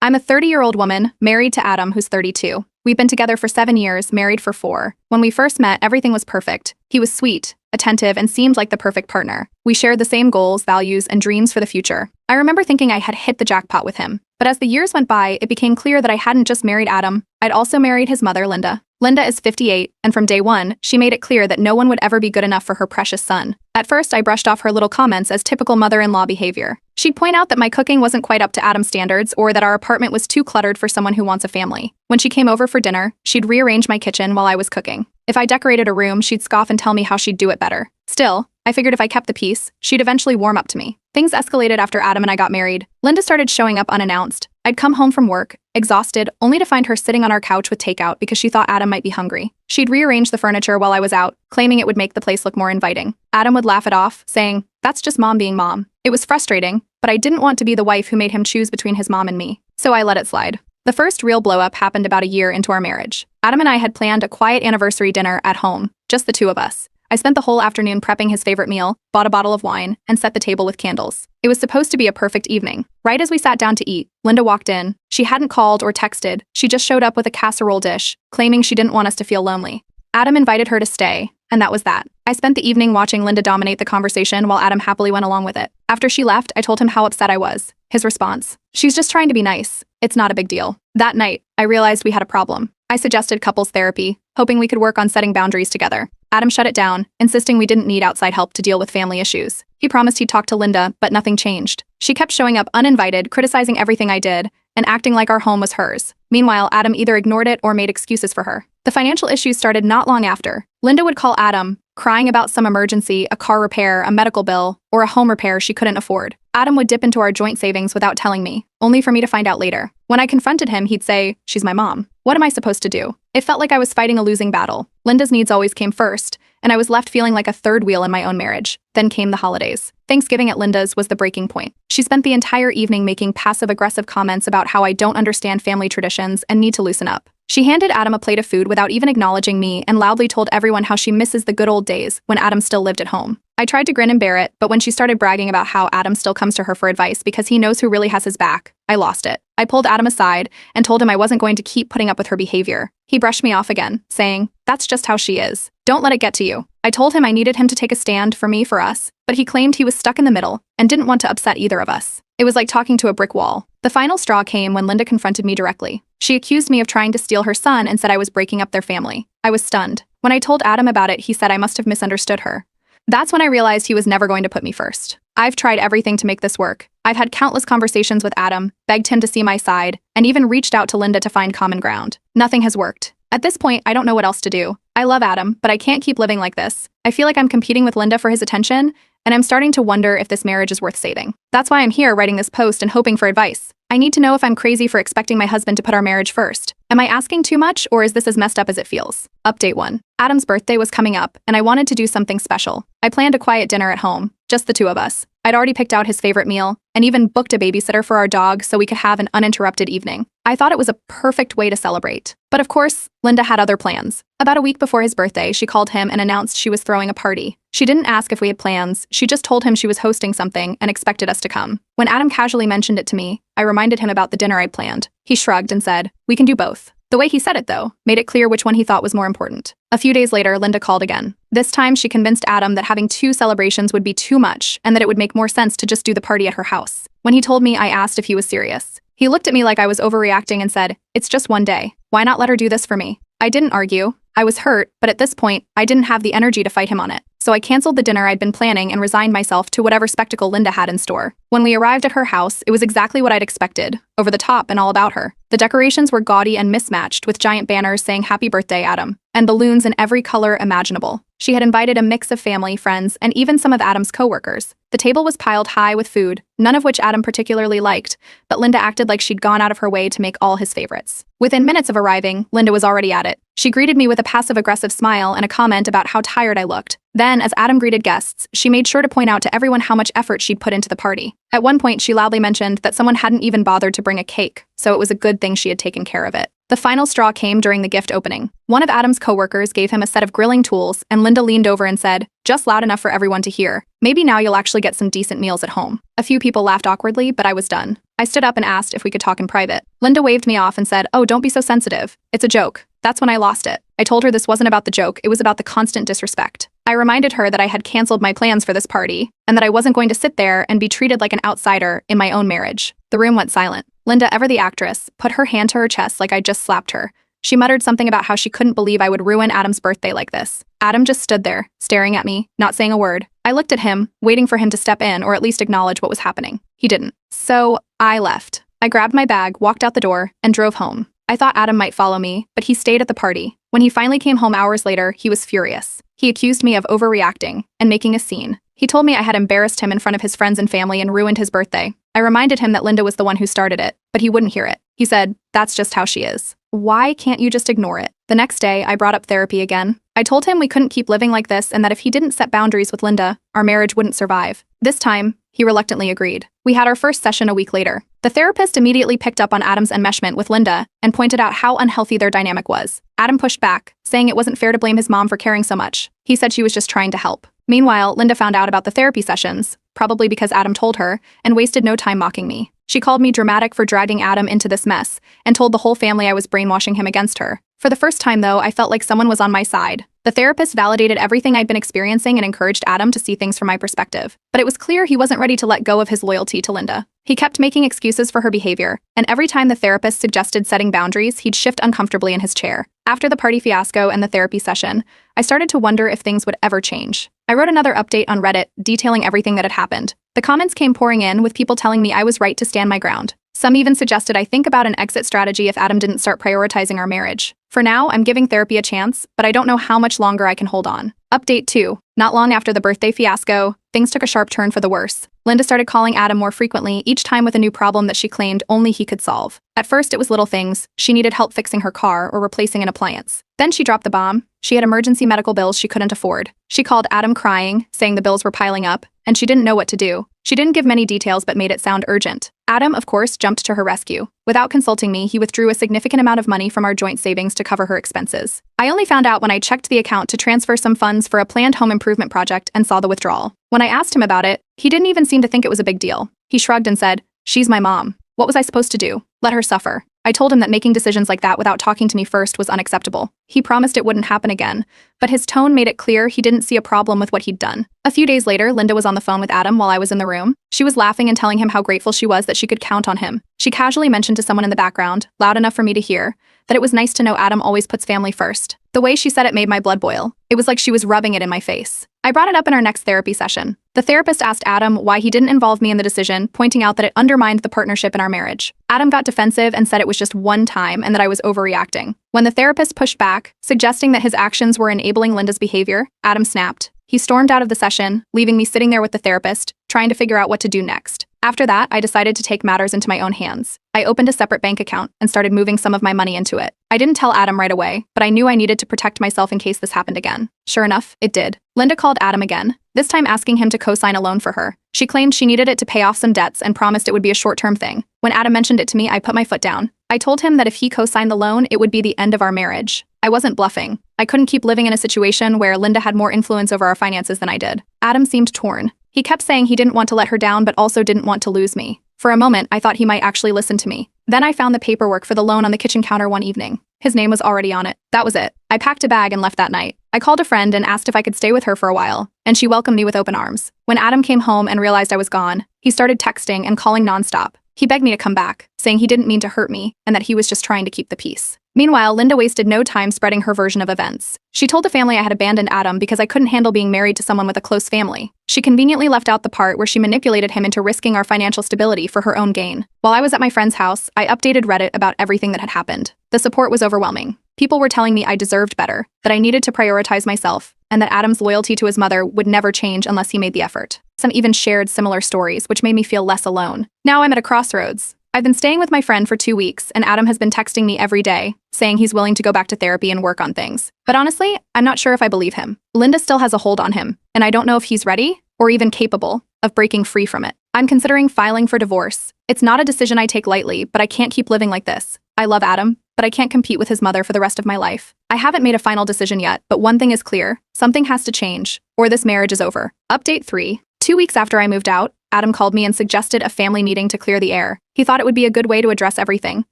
I'm a 30-year-old woman, married to Adam, who's 32. We've been together for 7 years, married for 4. When we first met, everything was perfect. He was sweet, attentive, and seemed like the perfect partner. We shared the same goals, values, and dreams for the future. I remember thinking I had hit the jackpot with him. But as the years went by, it became clear that I hadn't just married Adam, I'd also married his mother, Linda. Linda is 58, and from day one, she made it clear that no one would ever be good enough for her precious son. At first, I brushed off her little comments as typical mother-in-law behavior. She'd point out that my cooking wasn't quite up to Adam's standards or that our apartment was too cluttered for someone who wants a family. When she came over for dinner, she'd rearrange my kitchen while I was cooking. If I decorated a room, she'd scoff and tell me how she'd do it better. Still, I figured if I kept the peace, she'd eventually warm up to me. Things escalated after Adam and I got married. Linda started showing up unannounced. I'd come home from work, exhausted, only to find her sitting on our couch with takeout because she thought Adam might be hungry. She'd rearrange the furniture while I was out, claiming it would make the place look more inviting. Adam would laugh it off, saying, "That's just mom being mom." It was frustrating, but I didn't want to be the wife who made him choose between his mom and me, so I let it slide. The first real blow-up happened about a year into our marriage. Adam and I had planned a quiet anniversary dinner at home, just the two of us. I spent the whole afternoon prepping his favorite meal, bought a bottle of wine, and set the table with candles. It was supposed to be a perfect evening. Right as we sat down to eat, Linda walked in. She hadn't called or texted. She just showed up with a casserole dish, claiming she didn't want us to feel lonely. Adam invited her to stay, and that was that. I spent the evening watching Linda dominate the conversation while Adam happily went along with it. After she left, I told him how upset I was. His response: "She's just trying to be nice. It's not a big deal." That night, I realized we had a problem. I suggested couples therapy, hoping we could work on setting boundaries together. Adam shut it down, insisting we didn't need outside help to deal with family issues. He promised he'd talk to Linda, but nothing changed. She kept showing up uninvited, criticizing everything I did, and acting like our home was hers. Meanwhile, Adam either ignored it or made excuses for her. The financial issues started not long after. Linda would call Adam, crying about some emergency, a car repair, a medical bill, or a home repair she couldn't afford. Adam would dip into our joint savings without telling me, only for me to find out later. When I confronted him, he'd say, "She's my mom. What am I supposed to do?" It felt like I was fighting a losing battle. Linda's needs always came first, and I was left feeling like a third wheel in my own marriage. Then came the holidays. Thanksgiving at Linda's was the breaking point. She spent the entire evening making passive-aggressive comments about how I don't understand family traditions and need to loosen up. She handed Adam a plate of food without even acknowledging me and loudly told everyone how she misses the good old days when Adam still lived at home. I tried to grin and bear it, but when she started bragging about how Adam still comes to her for advice because he knows who really has his back, I lost it. I pulled Adam aside and told him I wasn't going to keep putting up with her behavior. He brushed me off again, saying, "That's just how she is. Don't let it get to you." I told him I needed him to take a stand for me, for us, but he claimed he was stuck in the middle and didn't want to upset either of us. It was like talking to a brick wall. The final straw came when Linda confronted me directly. She accused me of trying to steal her son and said I was breaking up their family. I was stunned. When I told Adam about it, he said I must have misunderstood her. That's when I realized he was never going to put me first. I've tried everything to make this work. I've had countless conversations with Adam, begged him to see my side, and even reached out to Linda to find common ground. Nothing has worked. At this point, I don't know what else to do. I love Adam, but I can't keep living like this. I feel like I'm competing with Linda for his attention, and I'm starting to wonder if this marriage is worth saving. That's why I'm here writing this post and hoping for advice. I need to know if I'm crazy for expecting my husband to put our marriage first. Am I asking too much, or is this as messed up as it feels? Update 1. Adam's birthday was coming up, and I wanted to do something special. I planned a quiet dinner at home, just the two of us. I'd already picked out his favorite meal, and even booked a babysitter for our dog so we could have an uninterrupted evening. I thought it was a perfect way to celebrate. But of course, Linda had other plans. About a week before his birthday, she called him and announced she was throwing a party. She didn't ask if we had plans, she just told him she was hosting something and expected us to come. When Adam casually mentioned it to me, I reminded him about the dinner I'd planned. He shrugged and said, "We can do both." The way he said it, though, made it clear which one he thought was more important. A few days later, Linda called again. This time, she convinced Adam that having 2 celebrations would be too much and that it would make more sense to just do the party at her house. When he told me, I asked if he was serious. He looked at me like I was overreacting and said, "It's just one day. Why not let her do this for me?" I didn't argue. I was hurt, but at this point, I didn't have the energy to fight him on it. So I canceled the dinner I'd been planning and resigned myself to whatever spectacle Linda had in store. When we arrived at her house, it was exactly what I'd expected, over the top and all about her. The decorations were gaudy and mismatched, with giant banners saying "Happy Birthday, Adam," and balloons in every color imaginable. She had invited a mix of family, friends, and even some of Adam's co-workers. The table was piled high with food, none of which Adam particularly liked, but Linda acted like she'd gone out of her way to make all his favorites. Within minutes of arriving, Linda was already at it. She greeted me with a passive-aggressive smile and a comment about how tired I looked. Then, as Adam greeted guests, she made sure to point out to everyone how much effort she'd put into the party. At one point, she loudly mentioned that someone hadn't even bothered to bring a cake. so it was a good thing she had taken care of it. The final straw came during the gift opening. One of Adam's coworkers gave him a set of grilling tools, and Linda leaned over and said, "Just loud enough for everyone to hear. Maybe now you'll actually get some decent meals at home." A few people laughed awkwardly, but I was done. I stood up and asked if we could talk in private. Linda waved me off and said, "Oh, don't be so sensitive. It's a joke." That's when I lost it. I told her this wasn't about the joke, it was about the constant disrespect. I reminded her that I had canceled my plans for this party, and that I wasn't going to sit there and be treated like an outsider in my own marriage. The room went silent. Linda, ever the actress, put her hand to her chest like I just slapped her. She muttered something about how she couldn't believe I would ruin Adam's birthday like this. Adam just stood there, staring at me, not saying a word. I looked at him, waiting for him to step in or at least acknowledge what was happening. He didn't. So, I left. I grabbed my bag, walked out the door, and drove home. I thought Adam might follow me, but he stayed at the party. When he finally came home hours later, he was furious. He accused me of overreacting and making a scene. He told me I had embarrassed him in front of his friends and family and ruined his birthday. I reminded him that Linda was the one who started it, but he wouldn't hear it. He said, "That's just how she is. Why can't you just ignore it?" The next day, I brought up therapy again. I told him we couldn't keep living like this and that if he didn't set boundaries with Linda, our marriage wouldn't survive. This time, he reluctantly agreed. We had our first session a week later. The therapist immediately picked up on Adam's enmeshment with Linda and pointed out how unhealthy their dynamic was. Adam pushed back, saying it wasn't fair to blame his mom for caring so much. He said she was just trying to help. Meanwhile, Linda found out about the therapy sessions, probably because Adam told her, and wasted no time mocking me. She called me dramatic for dragging Adam into this mess, and told the whole family I was brainwashing him against her. For the first time, though, I felt like someone was on my side. The therapist validated everything I'd been experiencing and encouraged Adam to see things from my perspective. But it was clear he wasn't ready to let go of his loyalty to Linda. He kept making excuses for her behavior, and every time the therapist suggested setting boundaries, he'd shift uncomfortably in his chair. After the party fiasco and the therapy session, I started to wonder if things would ever change. I wrote another update on Reddit, detailing everything that had happened. The comments came pouring in, with people telling me I was right to stand my ground. Some even suggested I think about an exit strategy if Adam didn't start prioritizing our marriage. For now, I'm giving therapy a chance, but I don't know how much longer I can hold on. Update 2. Not long after the birthday fiasco, things took a sharp turn for the worse. Linda started calling Adam more frequently, each time with a new problem that she claimed only he could solve. At first, it was little things. She needed help fixing her car or replacing an appliance. Then she dropped the bomb. She had emergency medical bills she couldn't afford. She called Adam crying, saying the bills were piling up, and she didn't know what to do. She didn't give many details but made it sound urgent. Adam, of course, jumped to her rescue. Without consulting me, he withdrew a significant amount of money from our joint savings to cover her expenses. I only found out when I checked the account to transfer some funds for a planned home improvement project and saw the withdrawal. When I asked him about it, he didn't even seem to think it was a big deal. He shrugged and said, "She's my mom. What was I supposed to do? Let her suffer?" I told him that making decisions like that without talking to me first was unacceptable. He promised it wouldn't happen again, but his tone made it clear he didn't see a problem with what he'd done. A few days later, Linda was on the phone with Adam while I was in the room. She was laughing and telling him how grateful she was that she could count on him. She casually mentioned to someone in the background, loud enough for me to hear, that it was nice to know Adam always puts family first. The way she said it made my blood boil. It was like she was rubbing it in my face. I brought it up in our next therapy session. The therapist asked Adam why he didn't involve me in the decision, pointing out that it undermined the partnership in our marriage. Adam got defensive and said it was just one time and that I was overreacting. When the therapist pushed back, suggesting that his actions were enabling Linda's behavior, Adam snapped. He stormed out of the session, leaving me sitting there with the therapist, trying to figure out what to do next. After that, I decided to take matters into my own hands. I opened a separate bank account and started moving some of my money into it. I didn't tell Adam right away, but I knew I needed to protect myself in case this happened again. Sure enough, it did. Linda called Adam again, this time asking him to co-sign a loan for her. She claimed she needed it to pay off some debts and promised it would be a short-term thing. When Adam mentioned it to me, I put my foot down. I told him that if he co-signed the loan, it would be the end of our marriage. I wasn't bluffing. I couldn't keep living in a situation where Linda had more influence over our finances than I did. Adam seemed torn. He kept saying he didn't want to let her down but also didn't want to lose me. For a moment, I thought he might actually listen to me. Then I found the paperwork for the loan on the kitchen counter one evening. His name was already on it. That was it. I packed a bag and left that night. I called a friend and asked if I could stay with her for a while, and she welcomed me with open arms. When Adam came home and realized I was gone, he started texting and calling nonstop. He begged me to come back, saying he didn't mean to hurt me and that he was just trying to keep the peace. Meanwhile, Linda wasted no time spreading her version of events. She told the family I had abandoned Adam because I couldn't handle being married to someone with a close family. She conveniently left out the part where she manipulated him into risking our financial stability for her own gain. While I was at my friend's house, I updated Reddit about everything that had happened. The support was overwhelming. People were telling me I deserved better, that I needed to prioritize myself, and that Adam's loyalty to his mother would never change unless he made the effort. Some even shared similar stories, which made me feel less alone. Now I'm at a crossroads. I've been staying with my friend for 2 weeks, and Adam has been texting me every day, saying he's willing to go back to therapy and work on things. But honestly, I'm not sure if I believe him. Linda still has a hold on him, and I don't know if he's ready, or even capable, of breaking free from it. I'm considering filing for divorce. It's not a decision I take lightly, but I can't keep living like this. I love Adam, but I can't compete with his mother for the rest of my life. I haven't made a final decision yet, but one thing is clear. Something has to change, or this marriage is over. Update 3. 2 weeks after I moved out, Adam called me and suggested a family meeting to clear the air. He thought it would be a good way to address everything: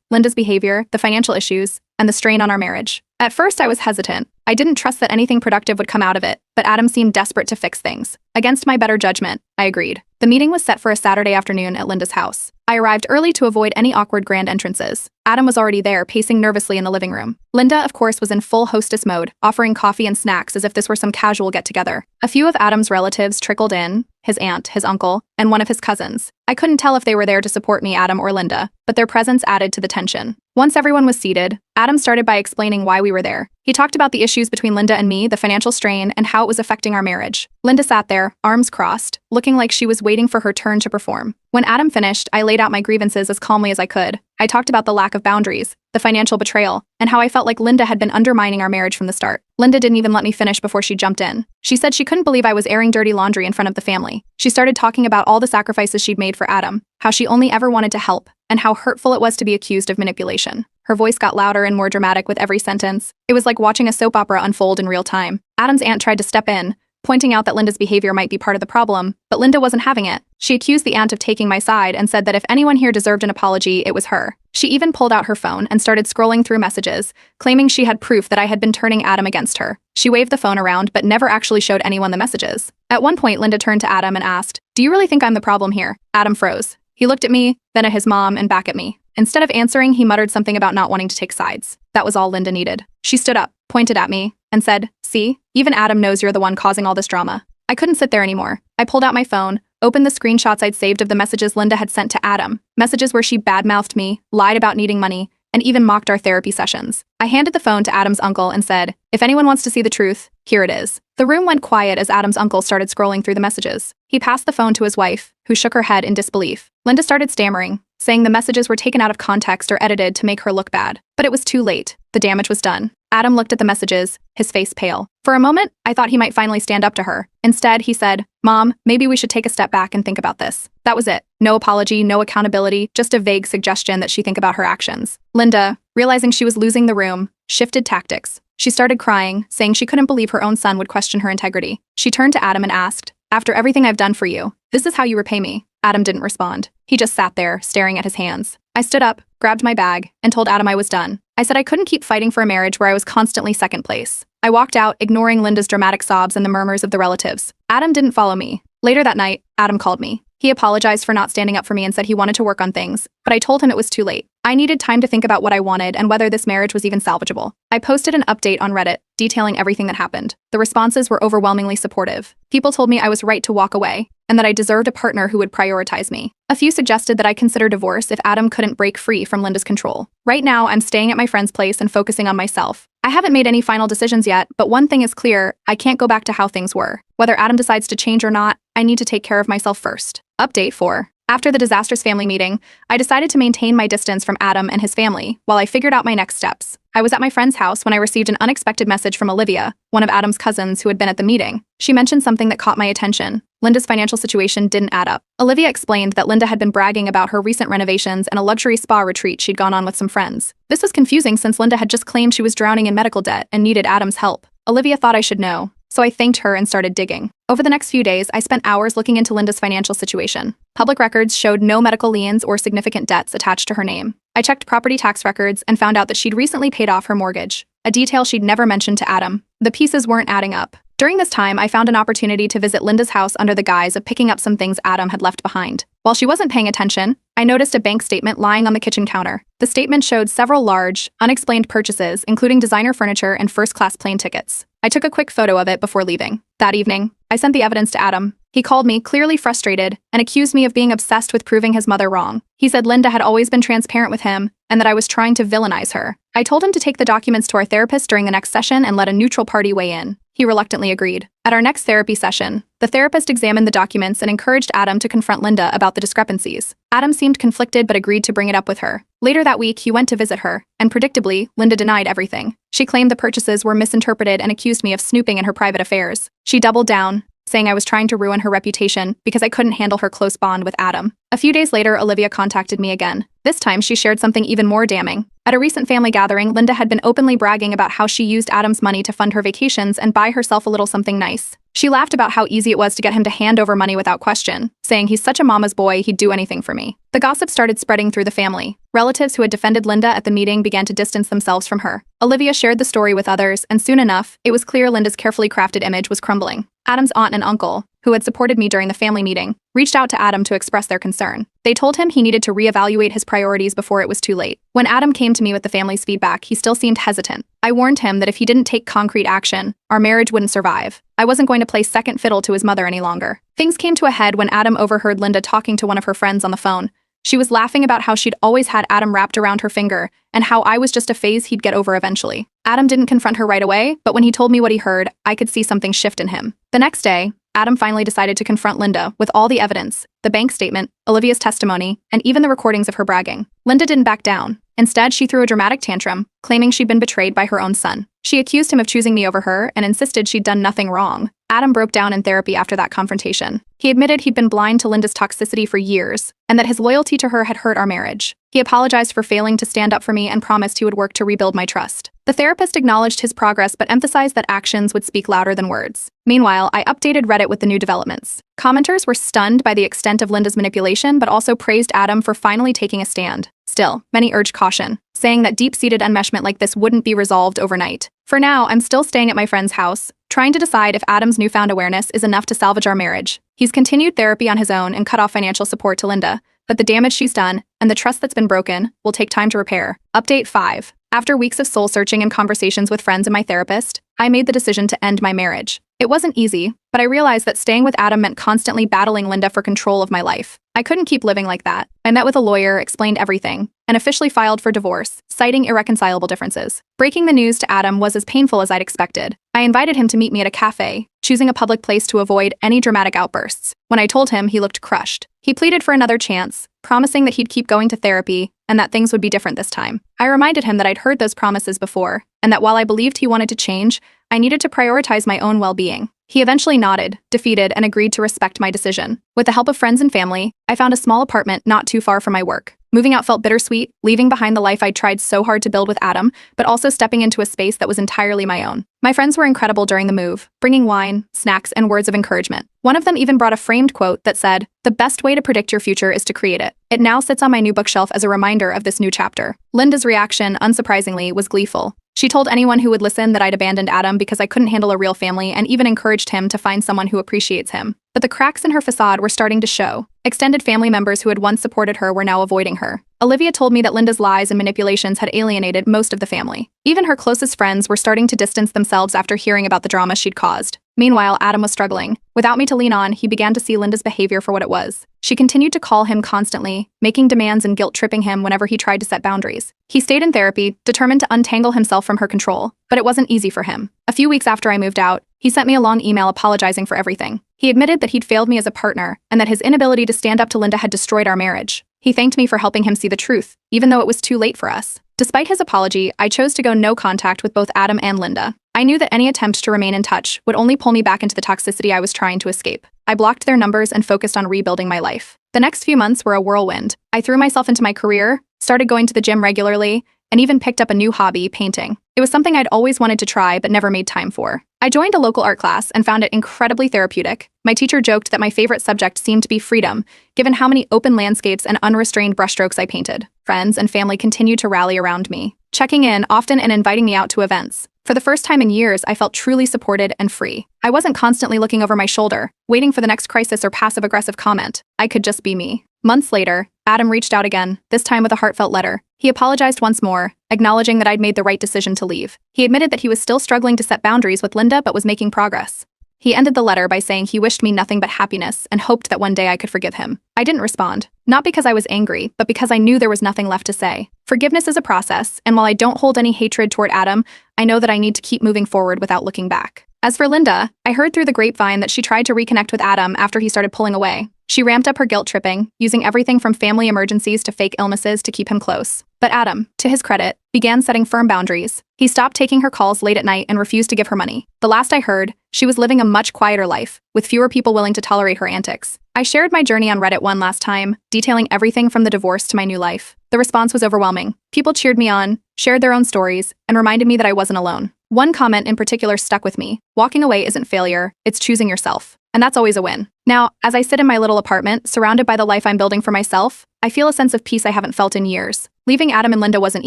Linda's behavior, the financial issues, and the strain on our marriage. At first, I was hesitant. I didn't trust that anything productive would come out of it, but Adam seemed desperate to fix things. Against my better judgment, I agreed. The meeting was set for a Saturday afternoon at Linda's house. I arrived early to avoid any awkward grand entrances. Adam was already there, pacing nervously in the living room. Linda, of course, was in full hostess mode, offering coffee and snacks as if this were some casual get-together. A few of Adam's relatives trickled in: his aunt, his uncle, and one of his cousins. I couldn't tell if they were there to support me, Adam, or Linda, but their presence added to the tension. Once everyone was seated, Adam started by explaining why we were there. He talked about the issues between Linda and me, the financial strain, and how it was affecting our marriage. Linda sat there, arms crossed, looking like she was waiting for her turn to perform. When Adam finished, I laid out my grievances as calmly as I could. I talked about the lack of boundaries, the financial betrayal, and how I felt like Linda had been undermining our marriage from the start. Linda didn't even let me finish before she jumped in. She said she couldn't believe I was airing dirty laundry in front of the family. She started talking about all the sacrifices she'd made for Adam, how she only ever wanted to help, and how hurtful it was to be accused of manipulation. Her voice got louder and more dramatic with every sentence. It was like watching a soap opera unfold in real time. Adam's aunt tried to step in, pointing out that Linda's behavior might be part of the problem, but Linda wasn't having it. She accused the aunt of taking my side and said that if anyone here deserved an apology, it was her. She even pulled out her phone and started scrolling through messages, claiming she had proof that I had been turning Adam against her. She waved the phone around but never actually showed anyone the messages. At one point, Linda turned to Adam and asked, "Do you really think I'm the problem here?" Adam froze. He looked at me, then at his mom, and back at me. Instead of answering, he muttered something about not wanting to take sides. That was all Linda needed. She stood up, pointed at me, and said, "See, even Adam knows you're the one causing all this drama." I couldn't sit there anymore. I pulled out my phone, opened the screenshots I'd saved of the messages Linda had sent to Adam, messages where she badmouthed me, lied about needing money, and even mocked our therapy sessions. I handed the phone to Adam's uncle and said, "If anyone wants to see the truth, here it is." The room went quiet as Adam's uncle started scrolling through the messages. He passed the phone to his wife, who shook her head in disbelief. Linda started stammering, saying the messages were taken out of context or edited to make her look bad. But it was too late. The damage was done. Adam looked at the messages, his face pale. For a moment, I thought he might finally stand up to her. Instead, he said, "Mom, maybe we should take a step back and think about this." That was it. No apology, no accountability, just a vague suggestion that she think about her actions. Linda, realizing she was losing the room, shifted tactics. She started crying, saying she couldn't believe her own son would question her integrity. She turned to Adam and asked, "After everything I've done for you, this is how you repay me?" Adam didn't respond. He just sat there, staring at his hands. I stood up, grabbed my bag, and told Adam I was done. I said I couldn't keep fighting for a marriage where I was constantly second place. I walked out, ignoring Linda's dramatic sobs and the murmurs of the relatives. Adam didn't follow me. Later that night, Adam called me. He apologized for not standing up for me and said he wanted to work on things, but I told him it was too late. I needed time to think about what I wanted and whether this marriage was even salvageable. I posted an update on Reddit, detailing everything that happened. The responses were overwhelmingly supportive. People told me I was right to walk away, and that I deserved a partner who would prioritize me. A few suggested that I consider divorce if Adam couldn't break free from Linda's control. Right now, I'm staying at my friend's place and focusing on myself. I haven't made any final decisions yet, but one thing is clear: I can't go back to how things were. Whether Adam decides to change or not, I need to take care of myself first. Update 4. After the disastrous family meeting, I decided to maintain my distance from Adam and his family while I figured out my next steps. I was at my friend's house when I received an unexpected message from Olivia, one of Adam's cousins who had been at the meeting. She mentioned something that caught my attention. Linda's financial situation didn't add up. Olivia explained that Linda had been bragging about her recent renovations and a luxury spa retreat she'd gone on with some friends. This was confusing since Linda had just claimed she was drowning in medical debt and needed Adam's help. Olivia thought I should know, so I thanked her and started digging. Over the next few days, I spent hours looking into Linda's financial situation. Public records showed no medical liens or significant debts attached to her name. I checked property tax records and found out that she'd recently paid off her mortgage, a detail she'd never mentioned to Adam. The pieces weren't adding up. During this time, I found an opportunity to visit Linda's house under the guise of picking up some things Adam had left behind. While she wasn't paying attention, I noticed a bank statement lying on the kitchen counter. The statement showed several large, unexplained purchases, including designer furniture and first-class plane tickets. I took a quick photo of it before leaving. That evening, I sent the evidence to Adam. He called me, clearly frustrated, and accused me of being obsessed with proving his mother wrong. He said Linda had always been transparent with him, and that I was trying to villainize her. I told him to take the documents to our therapist during the next session and let a neutral party weigh in. He reluctantly agreed. At our next therapy session, the therapist examined the documents and encouraged Adam to confront Linda about the discrepancies. Adam seemed conflicted but agreed to bring it up with her. Later that week, he went to visit her, and predictably, Linda denied everything. She claimed the purchases were misinterpreted and accused me of snooping in her private affairs. She doubled down, saying I was trying to ruin her reputation because I couldn't handle her close bond with Adam. A few days later, Olivia contacted me again. This time, she shared something even more damning. At a recent family gathering, Linda had been openly bragging about how she used Adam's money to fund her vacations and buy herself a little something nice. She laughed about how easy it was to get him to hand over money without question, saying he's such a mama's boy, he'd do anything for me. The gossip started spreading through the family. Relatives who had defended Linda at the meeting began to distance themselves from her. Olivia shared the story with others, and soon enough, it was clear Linda's carefully crafted image was crumbling. Adam's aunt and uncle, who had supported me during the family meeting, reached out to Adam to express their concern. They told him he needed to reevaluate his priorities before it was too late. When Adam came to me with the family's feedback, he still seemed hesitant. I warned him that if he didn't take concrete action, our marriage wouldn't survive. I wasn't going to play second fiddle to his mother any longer. Things came to a head when Adam overheard Linda talking to one of her friends on the phone. She was laughing about how she'd always had Adam wrapped around her finger and how I was just a phase he'd get over eventually. Adam didn't confront her right away, but when he told me what he heard, I could see something shift in him. The next day, Adam finally decided to confront Linda with all the evidence, the bank statement, Olivia's testimony, and even the recordings of her bragging. Linda didn't back down. Instead, she threw a dramatic tantrum, claiming she'd been betrayed by her own son. She accused him of choosing me over her and insisted she'd done nothing wrong. Adam broke down in therapy after that confrontation. He admitted he'd been blind to Linda's toxicity for years, and that his loyalty to her had hurt our marriage. He apologized for failing to stand up for me and promised he would work to rebuild my trust. The therapist acknowledged his progress but emphasized that actions would speak louder than words. Meanwhile, I updated Reddit with the new developments. Commenters were stunned by the extent of Linda's manipulation but also praised Adam for finally taking a stand. Still, many urged caution, saying that deep-seated enmeshment like this wouldn't be resolved overnight. For now, I'm still staying at my friend's house, trying to decide if Adam's newfound awareness is enough to salvage our marriage. He's continued therapy on his own and cut off financial support to Linda, but the damage she's done, and the trust that's been broken, will take time to repair. Update 5. After weeks of soul-searching and conversations with friends and my therapist, I made the decision to end my marriage. It wasn't easy, but I realized that staying with Adam meant constantly battling Linda for control of my life. I couldn't keep living like that. I met with a lawyer, explained everything, and officially filed for divorce, citing irreconcilable differences. Breaking the news to Adam was as painful as I'd expected. I invited him to meet me at a cafe, choosing a public place to avoid any dramatic outbursts. When I told him, he looked crushed. He pleaded for another chance, promising that he'd keep going to therapy and that things would be different this time. I reminded him that I'd heard those promises before, and that while I believed he wanted to change, I needed to prioritize my own well-being. He eventually nodded, defeated, and agreed to respect my decision. With the help of friends and family, I found a small apartment not too far from my work. Moving out felt bittersweet, leaving behind the life I'd tried so hard to build with Adam, but also stepping into a space that was entirely my own. My friends were incredible during the move, bringing wine, snacks, and words of encouragement. One of them even brought a framed quote that said, "The best way to predict your future is to create it." It now sits on my new bookshelf as a reminder of this new chapter. Linda's reaction, unsurprisingly, was gleeful. She told anyone who would listen that I'd abandoned Adam because I couldn't handle a real family and even encouraged him to find someone who appreciates him. But the cracks in her facade were starting to show. Extended family members who had once supported her were now avoiding her. Olivia told me that Linda's lies and manipulations had alienated most of the family. Even her closest friends were starting to distance themselves after hearing about the drama she'd caused. Meanwhile, Adam was struggling. Without me to lean on, he began to see Linda's behavior for what it was. She continued to call him constantly, making demands and guilt-tripping him whenever he tried to set boundaries. He stayed in therapy, determined to untangle himself from her control, but it wasn't easy for him. A few weeks after I moved out, he sent me a long email apologizing for everything. He admitted that he'd failed me as a partner and that his inability to stand up to Linda had destroyed our marriage. He thanked me for helping him see the truth, even though it was too late for us. Despite his apology, I chose to go no contact with both Adam and Linda. I knew that any attempt to remain in touch would only pull me back into the toxicity I was trying to escape. I blocked their numbers and focused on rebuilding my life. The next few months were a whirlwind. I threw myself into my career, started going to the gym regularly, and even picked up a new hobby, painting. It was something I'd always wanted to try but never made time for. I joined a local art class and found it incredibly therapeutic. My teacher joked that my favorite subject seemed to be freedom, given how many open landscapes and unrestrained brushstrokes I painted. Friends and family continued to rally around me, checking in often and inviting me out to events. For the first time in years, I felt truly supported and free. I wasn't constantly looking over my shoulder, waiting for the next crisis or passive-aggressive comment. I could just be me. Months later, Adam reached out again, this time with a heartfelt letter. He apologized once more, acknowledging that I'd made the right decision to leave. He admitted that he was still struggling to set boundaries with Linda but was making progress. He ended the letter by saying he wished me nothing but happiness and hoped that one day I could forgive him. I didn't respond, not because I was angry, but because I knew there was nothing left to say. Forgiveness is a process, and while I don't hold any hatred toward Adam, I know that I need to keep moving forward without looking back. As for Linda, I heard through the grapevine that she tried to reconnect with Adam after he started pulling away. She ramped up her guilt tripping, using everything from family emergencies to fake illnesses to keep him close. But Adam, to his credit, began setting firm boundaries. He stopped taking her calls late at night and refused to give her money. The last I heard, She was living a much quieter life, with fewer people willing to tolerate her antics. I shared my journey on Reddit one last time, detailing everything from the divorce to my new life. The response was overwhelming. People cheered me on, shared their own stories, and reminded me that I wasn't alone. One comment in particular stuck with me. Walking away isn't failure, it's choosing yourself. And that's always a win. Now, as I sit in my little apartment, surrounded by the life I'm building for myself, I feel a sense of peace I haven't felt in years. Leaving Adam and Linda wasn't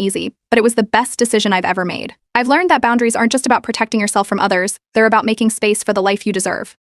easy, but it was the best decision I've ever made. I've learned that boundaries aren't just about protecting yourself from others, they're about making space for the life you deserve.